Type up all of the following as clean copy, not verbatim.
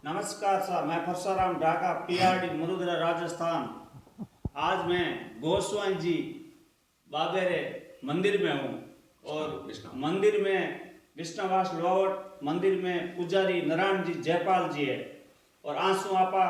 नमस्कार साहब, मैं परसाराम ढाका पीआरडी मरुदरा राजस्थान। आज मैं गोस्वामी जी बाबेरे मंदिर में हूँ और मंदिर में विष्णुवास लोवट मंदिर में पुजारी नारायण जी जयपाल जी है और आंसू आपा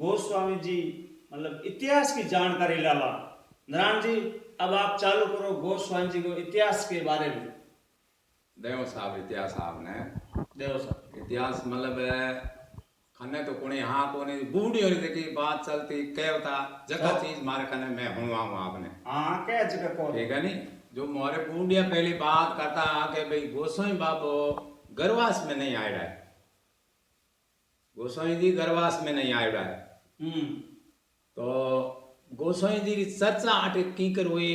गोस्वामी जी मतलब इतिहास की जानकारी लावा। नारायण जी, अब आप चालू करो गोस्वामी जी को इतिहास के बारे में। देव साहब इतिहास आपने देव साहब इतिहास मतलब खने तो कोने हाँ कोने बूढ़ी होने देखी बात चलती कहता जगह चीज मारे खने मैं हूँ आपने हाँ क्या जगह को ठीक है नहीं जो मोरे बूढ़िया पहली बात करता आके भाई गोसाई बाबो गरवास में नहीं आया है। गोसाई जी गरवास में नहीं आया है। तो गोसाई जी की चर्चा आटे की कर हुई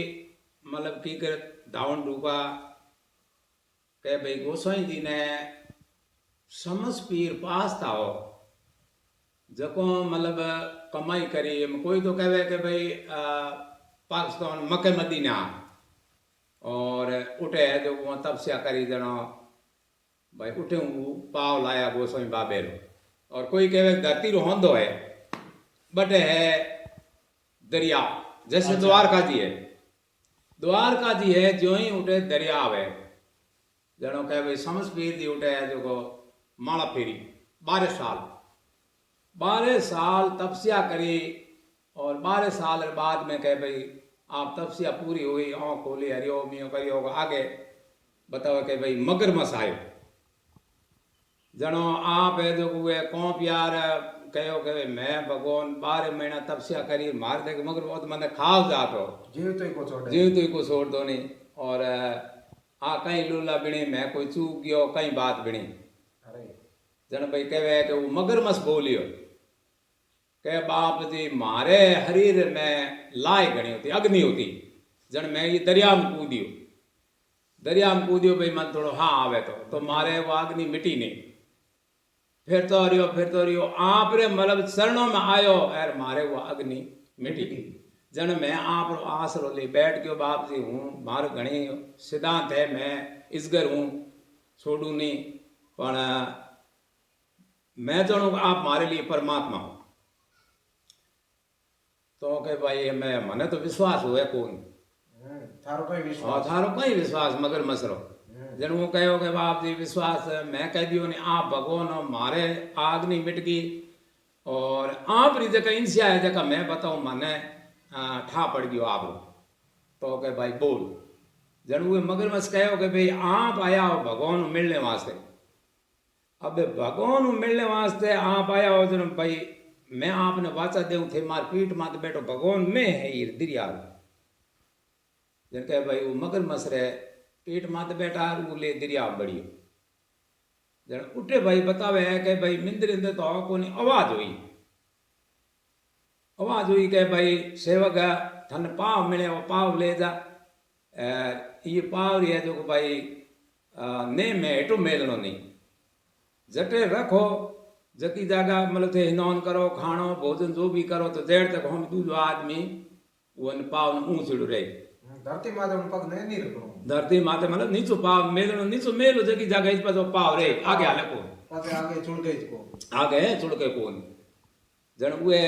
मतलब की कर धावन डूबा के भाई गोसाई जी ने समझ पीर पास था हो जको मतलब कमाई करी कोई तो कहे कि भाई पाकिस्तान मक्के मदीना और उठे जो वो तपस्या करी जनो भाई उठे पाव लाया गोसाई बाबे रो और कोई कहे धरती रो होंदो है बटे है दरिया जैसे अच्छा। द्वारका जी है। द्वारका जी है जो ही उठे दरिया है जनो कहे भाई समझ पीर दी उठे है जो माला फेरी 12 साल तपस्या करी और 12 साल बाद में कहे भाई आप तपस्या पूरी हुई आँख खोली हरिओ मियो करियो आगे बताओ कि भाई मगरमच्छ आयो जनो आप है जो हुए कौन प्यार कहो कि मैं भगवान 12 महीना तपस्या करी मार दे मगर वो तो मैंने खाव जातो जीव तो ही को छोड़ दो नहीं और आ कहीं लूला बिणी मैं कोई चूक गयो कहीं बात बिणी जन भाई कहे कि वो मगरमच्छ बोलियो के बाप जी मारे शरीर में लाए घनी होती अग्नि होती जन मैं ये दरिया में कूदियो भाई मन थोड़ो हाँ आवे तो मारे वो अग्नि मिटी नहीं फिर तो रियो आप रे मतलब चरणों में आयो यार मारे वो अग्नि मिटी जन मैं आप आसरो ले बैठ गयो बाप जी हूँ मारो घनी सिद्धांत है मैं इसगर हूँ छोड़ू नहीं पर मैं चाहूँ आप मारे लिए परमात्मा हो तो के भाई मैं मने तो विश्वास हुए कौन थारो कई विश्वास मगर मसरो जन वो कहो के बाप जी विश्वास मैं कह दियो ने आप भगवान मारे आग नहीं मिट गई और आप री जगह इंसिया है जगह मैं बताऊं मने ठा पड़ गयो आप तो के भाई बोल जन वो मगरमच्छ कहो कि भाई आप आया हो भगवान मिलने वास्ते अब भगवान मिलने वास्ते आप आया हो जन भाई मैं आपने वाचा देऊं थे मार पीठ मात बैठो भगवान में है ये दरिया जन कहे भाई वो मगरमच्छ रे पीठ मात बैठा वो ले दरिया बढ़ियो जन उठे भाई बतावे है कि भाई मिंद्र तो कोनी आवाज हुई कि भाई सेवक थन पाव मिले वो पाव ले जा ये पाव रही है जो भाई ने में हेठो मेलनो नहीं जटे रखो जकी जगह मतलब थे हिनौन करो खानो भोजन जो भी करो तो देर तक हम दूजो आदमी वो पाव ऊँच रहे धरती माते पग नहीं रखो धरती माते मतलब नीचो पाव मेलनो नीचो मेलो जकी जगह इस पर पाव रे आगे हाले को आगे चुड़के को आगे चुड़के कोन जन हुए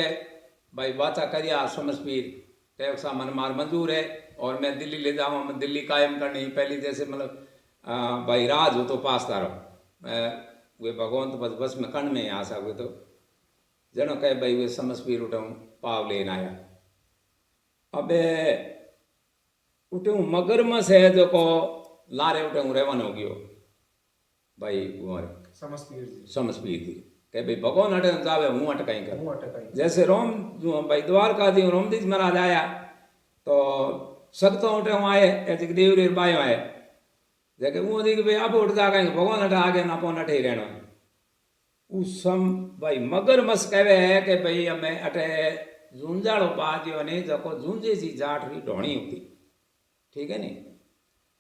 भाई बाचा करिया समझ पीर टैक्स मन मार मंजूर है और मैं दिल्ली ले जाऊँ मैं दिल्ली कायम करनी पहली जैसे मतलब भाई राज हो तो पास तारो वे भगवान तो बस में कण में आ सके तो जनो कहे भाई वे समझ पीर उठाऊँ पाव लेन आया अबे उठूँ मगरमच्छ है जो को लारे उठूँ रेवन हो गयो भाई समझ पीर थी कहे भाई भगवान हटे जावे हूँ अटकाई कर जैसे रोम भाई द्वारका जी रोमदीज महाराज आया तो सख्तों उठे आए ऐसे देवरी बायो आए जेके वो दी भाई आप उठ जा कहीं भगवान हटा आगे ना पो नठे रहना उस सम भाई मगरमच्छ कहे है कि भाई हमें अटे झुंझाड़ो पाजियो ने जको झुंझे जी जाट री ढोणी होती ठीक है नी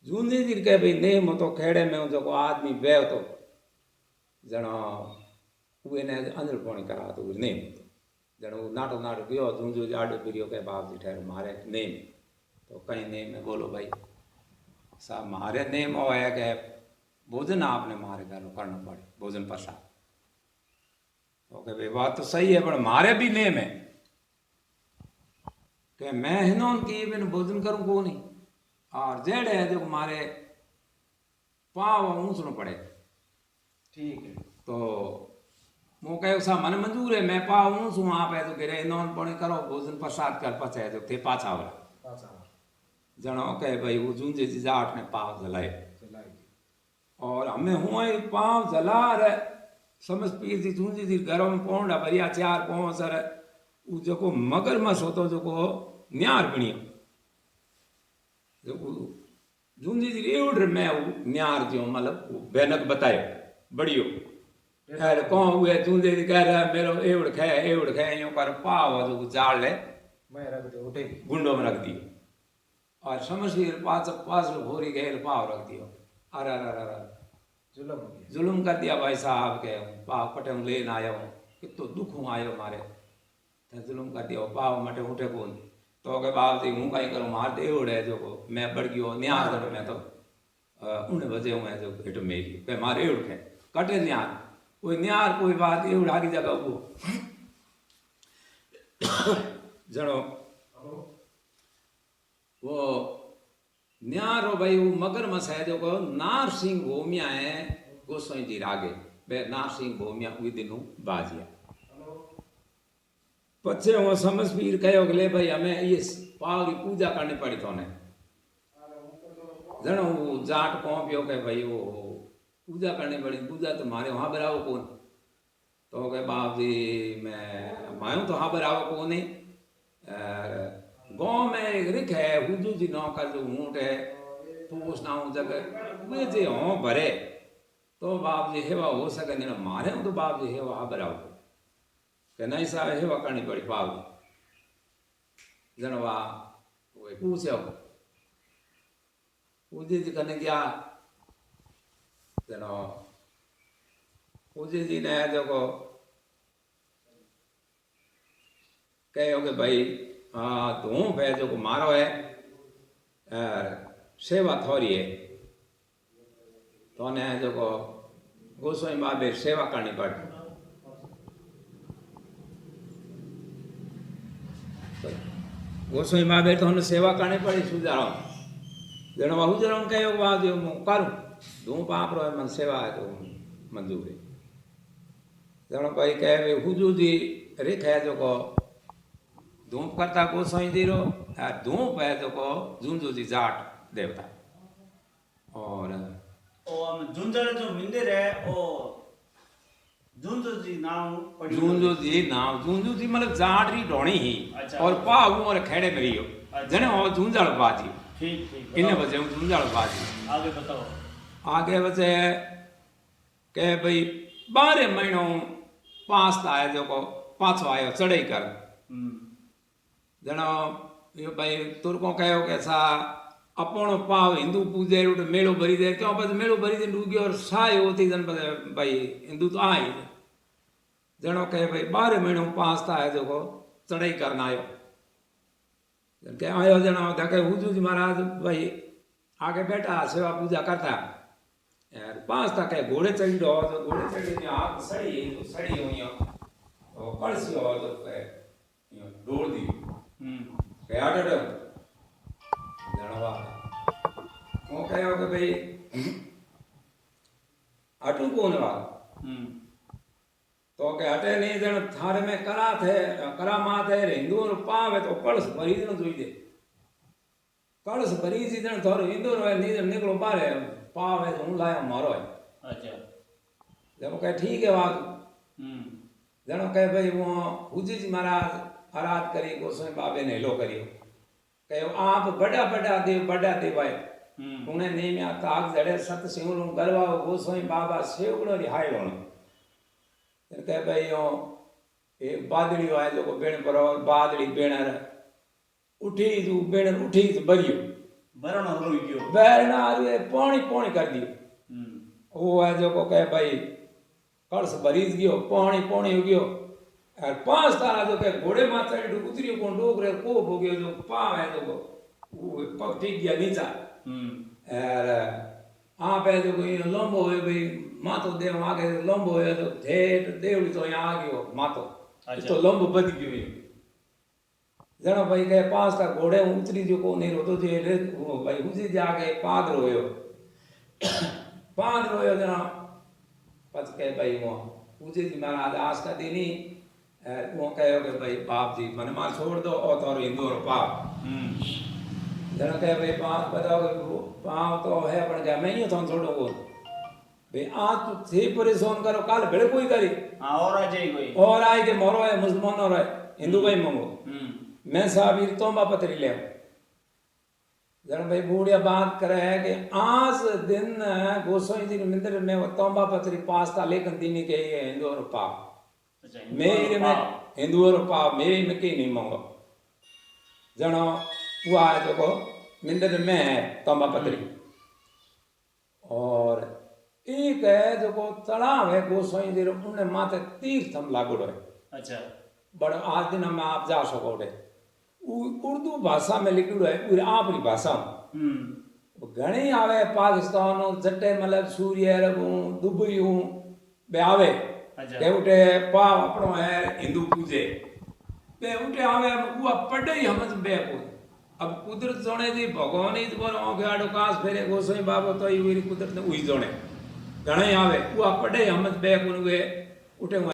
झुंझे जी कहे भाई ने मो तो खेड़े में जको आदमी बेह तो जनो उहे ने अंदर पानी करा तो ने जनो नाटो गयो झुंझो जाडो फिरियो के बाप जी ठहर मारे नेम तो कहीं नेम में बोलो भाई साहब मारे नेम हो है कि भोजन आपने मारे घर करना पड़े भोजन प्रसाद तो कहे भाई बात तो सही है पर मारे भी नेम है कि मैं हिनोन की बिन भोजन करूं को नहीं और जेड़ है जो मारे पाव ऊँचनो पड़े ठीक है तो वो कहे सा मन मंजूर है मैं पाव ऊँचू आप है तो कह रहे हिनोन पणे करो भोजन प्रसाद कर पचे जो थे पाछा वाला पाछा जनो कहे भाई वो जूंजे जी जाट ने पाव जलाए चलाई और हमें हुआ पाव जला रे समझ पीर जी जूंजी जी घर में पौंडा भरिया 4 पाँव सर उ जो मगरमच्छ होतो जो न्यार बणियो जो जूंजी जी एवढ मैं न्यार जो मतलब भयानक बतायो बढ़ियो अरे कौन हुए जूंजे जी कह रहा मेरो एवढ खाए यूं कर पाव जो जाल ले मैं रख दे उठे गुंडो में रख दियो और समझिए पास भोरी गए पाव रख दियो अरे अरे अरे अरे जुलम हो गया जुल्म कर दिया भाई साहब के पाव पटे लेन आयो कितो दुख आयो मारे ते जुल्म कर दिया पाव मटे उठे कोन तो के बाप जी हूं कहीं करूं मार दे ओड़े जो को मैं बढ़ गयो न्यार तो मैं तो उन्हें बजे हूं जो इट मेरी पे मारे उठ के कटे न्यार कोई बात एवढ आगी जगह वो जणो वो न्यारो भाई वो मगरमच्छ है जो को नार सिंह भूमिया है गोसाई जी रागे बे नार सिंह भूमिया उई दिनू बाजिया पछे वो समझ पीर कहो गले भाई हमें ये पाव की पूजा करनी पड़ी तो ने जनो वो जाट को पियो के भाई वो पूजा करनी पड़ी पूजा तो मारे वहां बराव कौन तो के बाप जी मैं मायूं तो वहां बराव कौन नहीं गांव में एक रिख है हुजू जी नौ का जो ऊँट है पूछ ना हूँ जगह वे जे हों भरे तो बाप जी हेवा हो सके नहीं मारे तो बाप जी हेवा बराव के नहीं साहब हेवा करनी पड़ी पाव जनवा वो पूछो पूजे जी कने क्या जनो पूजे जी ने जो को कहो कि भाई हाँ तू भे जो को मारो है सेवा थोड़ी है तो ने जो को गोसाई बाबे सेवा करनी पड़ गोसाई बाबे तो उन्हें सेवा करनी पड़ी सुजारो जनो बाबू जनो कहो बात जो करूँ तू पाप रो मन सेवा है तो मंजूर है जनो भाई कहे हुजू जी रिख है जो को धूप करता गोसाई जी रो धूप है जो को झुंझू जी जाट देवता और झुंझुन जो मंदिर है वो झुंझू जी नाम पड़ी झुंझू जी नाम झुंझू जी मतलब जाट री ढोणी ही अच्छा। और पाव और खेड़े में रियो अच्छा। जने वो झुंझाड़ बाजी ठीक ठीक इन्हें बताओ। बचे झुंझाड़ बाजी आगे बताओ आगे बचे के भाई 12 महीनों 5 आयो जो को पाछो आयो चढ़ाई कर जनो यो भाई तुर्को कहो के सा अपनो पाव हिंदू पूजे उठ मेलो भरी दे क्यों बस मेलो भरी दे डूगी और साय होती जन भाई हिंदू तो आई जनो कहे भाई 12 महीनों 5 है जो को चढ़ाई करना आयो जन के आयो जनो धके हुजू जी महाराज भाई आगे बैठा सेवा पूजा करता यार 5 तक है घोड़े चढ़ी रहो तो घोड़े चढ़ी ने हाथ सड़ी हुई और कलसी हो तो डोल दी के आटे जनवा वो कहो कि भाई अटू कौन वाला तो के हटे नहीं जन थारे में करा मात है हिंदू पाव है तो कलश भरी जन जोई दे कलश भरी जी जन थोरो हिंदू रो नहीं जन निकलो बारे पाव है तो लाया मारो है अच्छा जब कहे ठीक है बात जनो कहे भाई वो हुजी जी महाराज आराध करी गोसाई बाबे ने लो करियो कहो आप बड़ा देव भाई उन्हें नेमिया ताक जड़े सत सिंह गरवा गोसाई बाबा सेवड़ो रिहाय होनो कहे भाई यो एक बादड़ी है जो को बेण पर बादड़ी बेणर उठी जो बेणर उठी जो बरियो बरण रोई गयो बेणा रे पानी कर दियो वो है जो को कहे भाई कलश भरीज गयो पानी हो गयो और 5 तारा जो के घोड़े माथे उतरियो को डोगरे को हो गयो जो पाव है जो वो पग टिक गया नीचा और हाँ पे जो कोई लंबो है भाई मातो देव आगे लंबो है तो ठेठ देवड़ी तो यहाँ आ गयो मातो अच्छा। तो लंबो बद गयो जनो भाई के पास का घोड़े उतरी जो को नहीं रोतो जे रे वो भाई उसी जाके पाद रोयो जना पच के भाई वो पूछे जी महाराज आज का दिन ही वो कहो कि भाई बाप जी मन मार छोड़ दो और तो हिंदू और पाप जना कहे भाई पाप बताओ कि पाप तो है पर क्या मैं ही तो छोड़ो वो भाई आज तो थे परेशान करो कल भेड़ कोई करी हाँ और आ जाए कोई और आए के मोरो है मुसलमान और है हिंदू भाई मंगो मैं साबिर तोबा पत्री ले जन भाई बूढ़िया बात करे है कि आज दिन गोसाई जी के मंदिर में वो तोबा पत्री पास था लेकिन दिन के ये हिंदू और पाप अच्छा, मेरे में हिंदू और पाप मेरे में कहीं नहीं मांगो जनो वो आए जो को मंदिर में है तोबा पत्री और एक है जो को तलाव है गोसाई जी उन्हें माथे तीर्थम लागू है अच्छा बड़ा आज दिन में आप जा सको उर्दू भाषा में लिखियो है पूरी आपरी भाषा घणी आवे पाकिस्तान जटे मतलब सूर्य दुबई हूँ बे आवे अच्छा। के उठे पाव अपनो है हिंदू पूजे बे उठे आवे वो पढ़े ही हमज बे को अब कुदरत जोने जी भगवान ही तो बोलो के आडो कास फेरे गोसाई बाबा तो ही कुदरत ने उही जोने घणे आवे वो पढ़े ही हमज बे को उठे